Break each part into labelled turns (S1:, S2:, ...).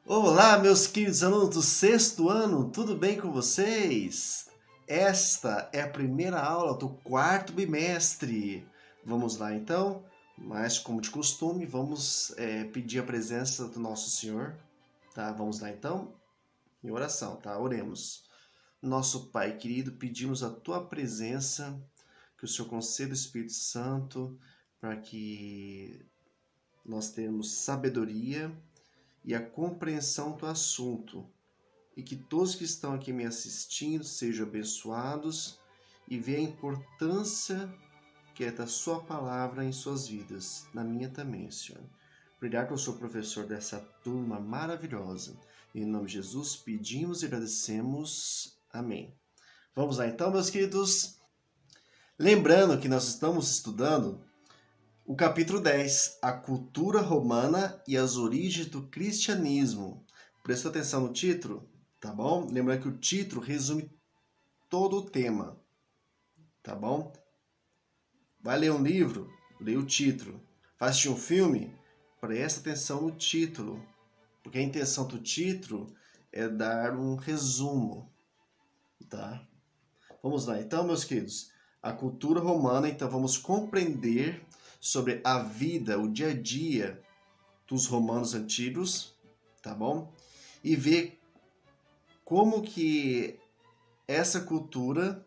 S1: Olá, meus queridos alunos do sexto ano, tudo bem com vocês? Esta é a primeira aula do quarto bimestre. Vamos lá então, mas como de costume, vamos pedir a presença do nosso Senhor, tá? Vamos lá então, em oração, tá? Oremos. Nosso Pai querido, pedimos a tua presença, que o Senhor conceda o Espírito Santo para que nós tenhamos sabedoria e a compreensão do assunto, e que todos que estão aqui me assistindo sejam abençoados e vejam a importância que é da sua palavra em suas vidas, na minha também, Senhor. Obrigado que eu sou professor dessa turma maravilhosa. Em nome de Jesus, pedimos e agradecemos. Amém. Vamos lá então, meus queridos. Lembrando que nós estamos estudando o capítulo 10, a cultura romana e as origens do cristianismo. Presta atenção no título, tá bom? Lembrando que o título resume todo o tema, tá bom? Vai ler um livro? Lê o título. Vai assistir um filme? Presta atenção no título, porque a intenção do título é dar um resumo, tá? Vamos lá, então, meus queridos. A cultura romana, então, vamos compreender sobre a vida, o dia a dia dos romanos antigos, tá bom? E ver como que essa cultura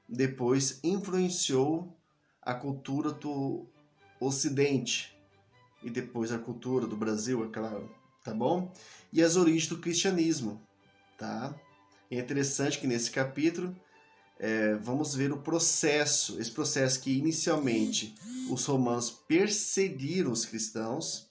S1: depois influenciou a cultura do Ocidente e depois a cultura do Brasil, é claro, tá bom? E as origens do cristianismo, tá? É interessante que nesse capítulo vamos ver o processo, esse processo que inicialmente os romanos perseguiram os cristãos,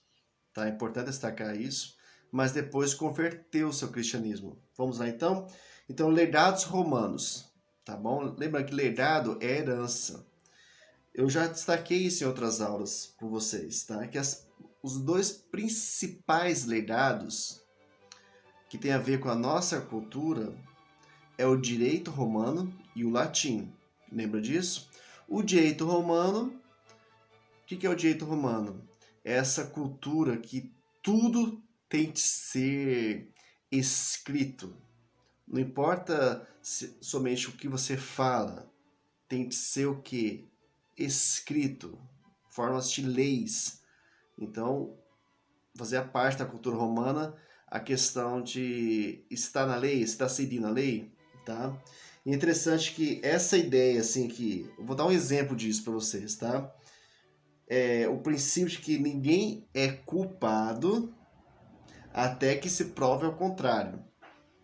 S1: tá? É importante destacar isso, mas depois converteu o seu cristianismo. Vamos lá então? Então, legados romanos, tá bom? Lembra que legado é herança. Eu já destaquei isso em outras aulas com vocês, tá? Que os dois principais legados que tem a ver com a nossa cultura é o direito romano e o latim. Lembra disso? O direito romano, o que é o direito romano? É essa cultura que tudo tem que ser escrito. Não importa somente o que você fala, tem que ser o que? Escrito. Formas de leis. Então, fazia parte da cultura romana a questão de estar na lei, estar seguindo a lei, tá? E é interessante que essa ideia, assim, que... Eu vou dar um exemplo disso para vocês, tá? O princípio de que ninguém é culpado até que se prove ao contrário,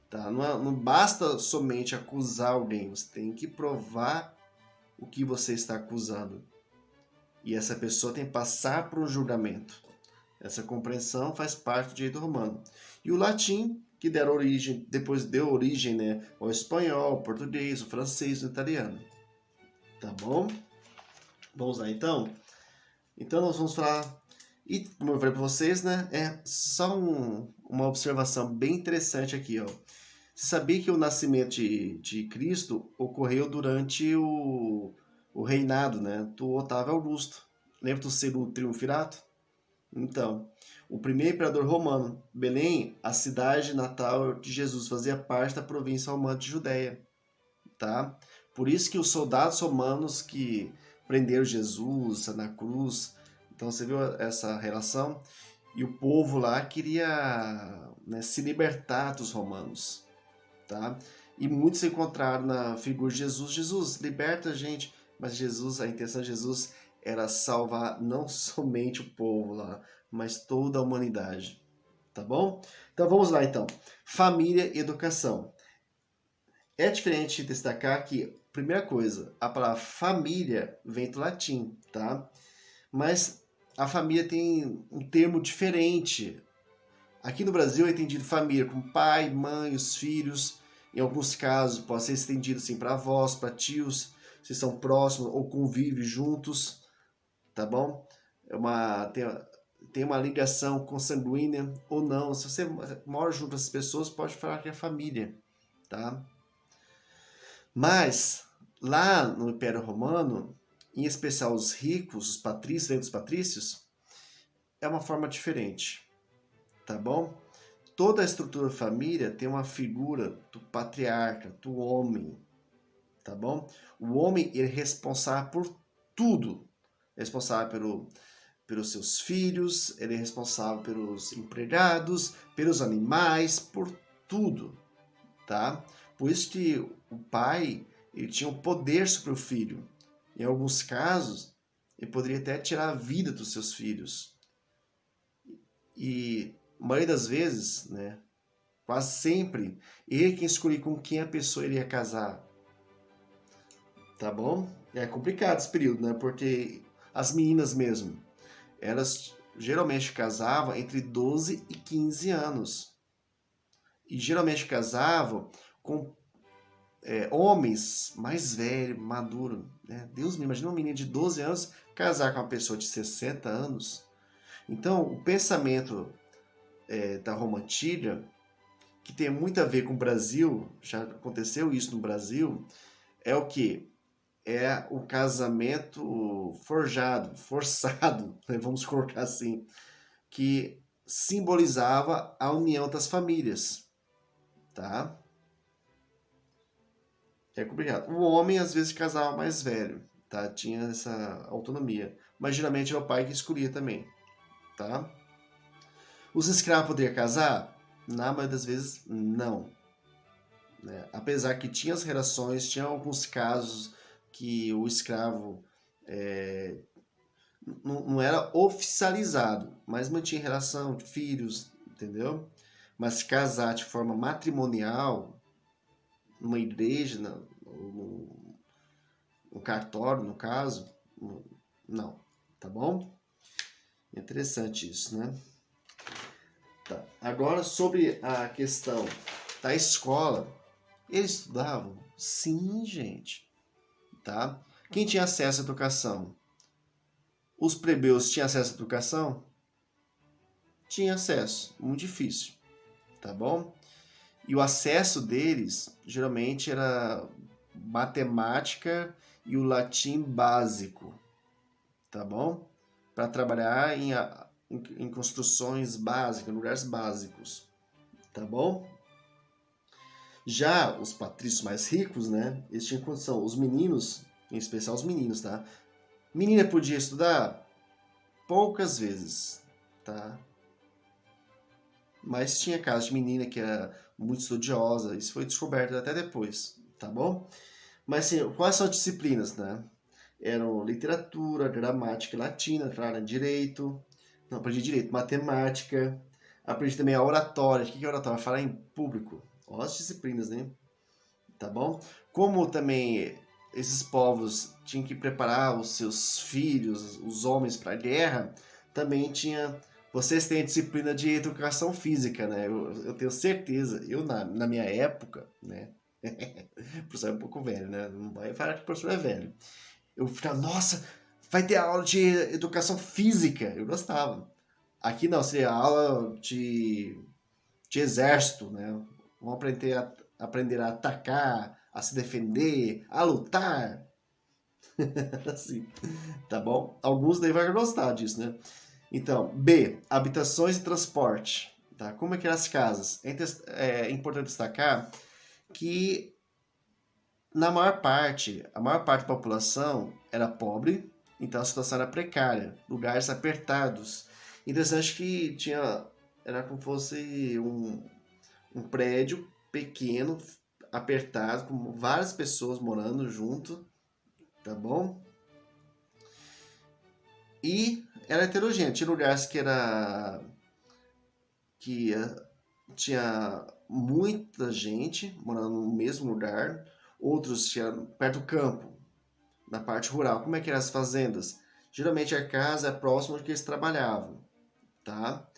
S1: tá? Não basta somente acusar alguém, você tem que provar o que você está acusando. E essa pessoa tem que passar por um julgamento. Essa compreensão faz parte do direito romano. E o latim, que depois deu origem, né, ao espanhol, ao português, ao francês, ao italiano. Tá bom? Vamos lá então? Então nós vamos falar. E como eu falei para vocês, né? É só uma observação bem interessante aqui, ó. Você sabia que o nascimento de Cristo ocorreu durante o reinado, né, do Otávio Augusto? Lembra do segundo triunvirato? Então, o primeiro imperador romano, Belém, a cidade natal de Jesus, fazia parte da província romana de Judéia, tá? Por isso que os soldados romanos que prenderam Jesus na cruz, então você viu essa relação? E o povo lá queria, né, se libertar dos romanos, tá? E muitos encontraram na figura de Jesus, Jesus, liberta a gente. Mas Jesus, a intenção de Jesus era salvar não somente o povo lá, mas toda a humanidade, tá bom? Então vamos lá então. Família e educação. É diferente destacar que, primeira coisa, a palavra família vem do latim, tá? Mas a família tem um termo diferente. Aqui no Brasil é entendido família como pai, mãe, os filhos. Em alguns casos pode ser estendido assim para avós, para tios, se são próximos ou convivem juntos, tá bom? Tem uma ligação consanguínea ou não. Se você mora junto com as pessoas, pode falar que é família, tá? Mas lá no Império Romano, em especial os ricos, os patrícios, lembra dos patrícios, é uma forma diferente, tá bom? toda a estrutura da família tem uma figura do patriarca, do homem, tá bom? O homem ele é responsável por tudo. É responsável pelos seus filhos, ele é responsável pelos empregados, pelos animais, por tudo, tá? Por isso que o pai ele tinha um poder sobre o filho. Em alguns casos, ele poderia até tirar a vida dos seus filhos. E a maioria das vezes, né, quase sempre, ele quem escolhia com quem a pessoa iria casar. Tá bom? É complicado esse período, né? Porque as meninas mesmo, elas geralmente casavam entre 12 e 15 anos. E geralmente casavam com homens mais velhos, maduros. Né? Deus me imagina uma menina de 12 anos casar com uma pessoa de 60 anos. Então, o pensamento da Roma Antiga, que tem muito a ver com o Brasil, já aconteceu isso no Brasil, é o que? É o casamento forjado, forçado, né? Vamos colocar assim, que simbolizava a união das famílias, tá? É complicado. O homem às vezes casava mais velho, tá? Tinha essa autonomia, mas geralmente é o pai que escolhia também, tá? Os escravos poderiam casar? Na maioria das vezes, não. Né? Apesar que tinha as relações, tinha alguns casos que o escravo não era oficializado, mas mantinha relação de filhos, entendeu? Mas casar de forma matrimonial, numa igreja, no cartório, no caso, não, tá bom? Interessante isso, né? Tá. Agora, sobre a questão da escola, eles estudavam? Sim, gente, tá? Quem tinha acesso à educação? Os plebeus tinham acesso à educação? Tinha acesso, muito difícil, tá bom? E o acesso deles geralmente era matemática e o latim básico, tá bom? Para trabalhar em construções básicas, em lugares básicos, tá bom? Já os patrícios mais ricos, né? Eles tinham condição. Os meninos, em especial os meninos, tá? Menina podia estudar poucas vezes, tá? Mas tinha casos de menina que era muito estudiosa, isso foi descoberto até depois, tá bom? Mas assim, quais são as disciplinas, né? Eram literatura, gramática latina, claro, direito, não, aprendi direito, matemática, aprendi também a oratória. O que é oratória? Falar em público. Ó, as disciplinas, né? Tá bom? Como também esses povos tinham que preparar os seus filhos, os homens para a guerra, também tinha. Vocês têm a disciplina de educação física, né? Eu tenho certeza, eu na minha época, né? O professor é um pouco velho, né? Não vai falar que o professor é velho. Eu ficava, nossa, vai ter aula de educação física. Eu gostava. Aqui não, seria aula de exército, né? Vamos aprender a atacar, a se defender, a lutar. Assim, tá bom? Alguns daí vão gostar disso, né? Então, B, habitações e transporte. Tá? Como é que eram as casas? É importante destacar que a maior parte da população era pobre, então a situação era precária, lugares apertados. Interessante que era como se fosse um prédio pequeno, apertado, com várias pessoas morando junto, tá bom? E era heterogêneo, tinha lugares que tinha muita gente morando no mesmo lugar, outros tinha perto do campo, na parte rural. Como é que eram as fazendas? Geralmente a casa é próxima de que eles trabalhavam, tá?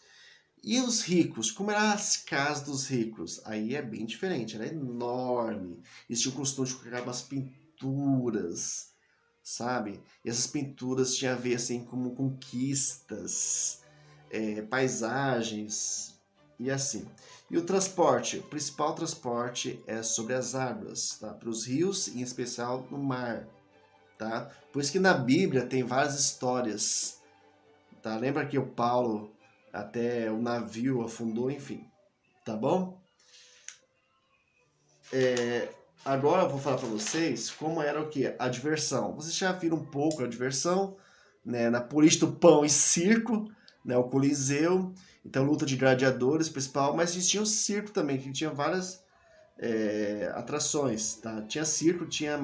S1: E os ricos? Como eram as casas dos ricos? Aí é bem diferente, era enorme. Eles tinham o costume de colocar umas pinturas, sabe? E essas pinturas tinham a ver assim como conquistas, paisagens e assim. E o transporte? O principal transporte é sobre as águas, tá? Para os rios e em especial no mar, tá? Por isso que na Bíblia tem várias histórias, tá? Lembra que o Paulo até o navio afundou, enfim, tá bom? Agora eu vou falar para vocês como era o que? A diversão. Vocês já viram um pouco a diversão, né? Na polícia do pão e circo, né? O Coliseu, então luta de gladiadores principal, mas existia o circo também, que tinha várias atrações, tá? Tinha circo, tinha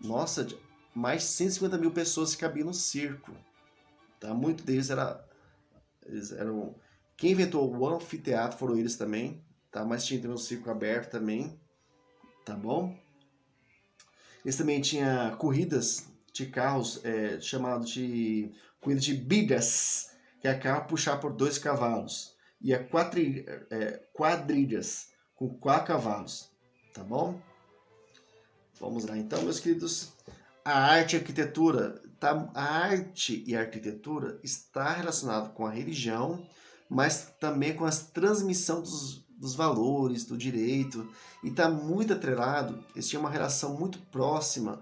S1: nossa, mais de 150 mil pessoas que cabiam no circo, tá? Muito deles eles eram, quem inventou o anfiteatro foram eles também, tá? Mas tinha também o circo aberto também, tá bom? Eles também tinham corridas de carros, chamado de corrida de bigas, que é carro puxar por 2 cavalos, e a quadrilhas com 4 cavalos, tá bom? Vamos lá então, meus queridos. A arte e a arquitetura, tá? A arte e a arquitetura está relacionado com a religião, mas também com a transmissão dos valores, do direito, e está muito atrelado, eles tinham uma relação muito próxima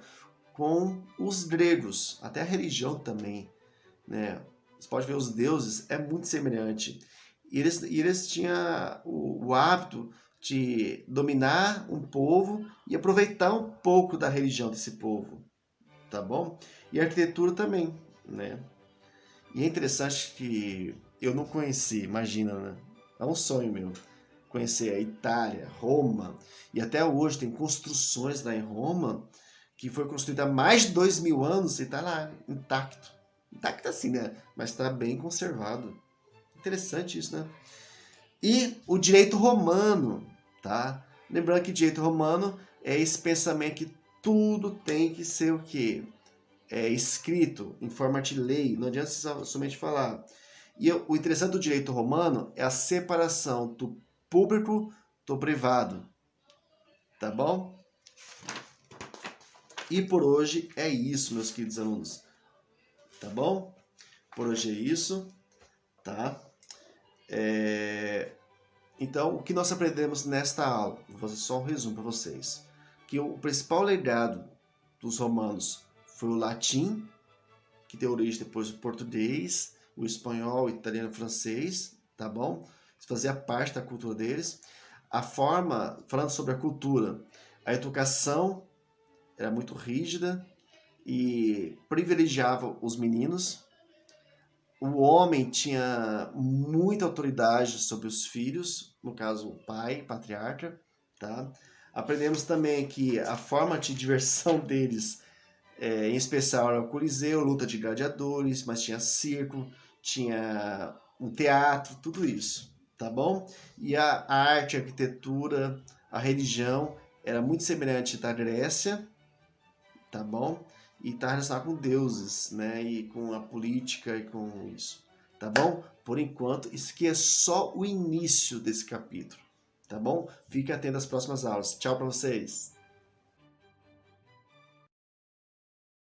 S1: com os gregos, até a religião também, né? Você pode ver os deuses, é muito semelhante. E eles tinham o hábito de dominar um povo e aproveitar um pouco da religião desse povo, tá bom? E a arquitetura também, né? E é interessante que eu não conheci, imagina, né? É um sonho meu conhecer a Itália, Roma, e até hoje tem construções lá em Roma que foi construída há mais de 2.000 anos e está lá intacto. Intacto assim, né? Mas está bem conservado. Interessante isso, né? E o direito romano, tá? Lembrando que direito romano é esse pensamento que tudo tem que ser o quê? Escrito em forma de lei, não adianta você somente falar. E o interessante do direito romano é a separação do público do privado, tá bom? E por hoje é isso, meus queridos alunos, tá bom? Por hoje é isso, tá? Então, o que nós aprendemos nesta aula? Vou fazer só um resumo para vocês. Que o principal legado dos romanos foi o latim, que deu origem depois do português, o espanhol, o italiano e o francês, tá bom? Isso fazia parte da cultura deles. A forma, falando sobre a cultura, a educação era muito rígida e privilegiava os meninos. O homem tinha muita autoridade sobre os filhos, no caso o pai, patriarca, tá? Aprendemos também que a forma de diversão deles, em especial, era o Coliseu, luta de gladiadores, mas tinha circo, tinha um teatro, tudo isso, tá bom? E a arte, a arquitetura, a religião era muito semelhante da Grécia, tá bom? E está relacionado com deuses, né? E com a política e com isso, tá bom? Por enquanto, isso aqui é só o início desse capítulo, tá bom? Fique atento às próximas aulas. Tchau para vocês!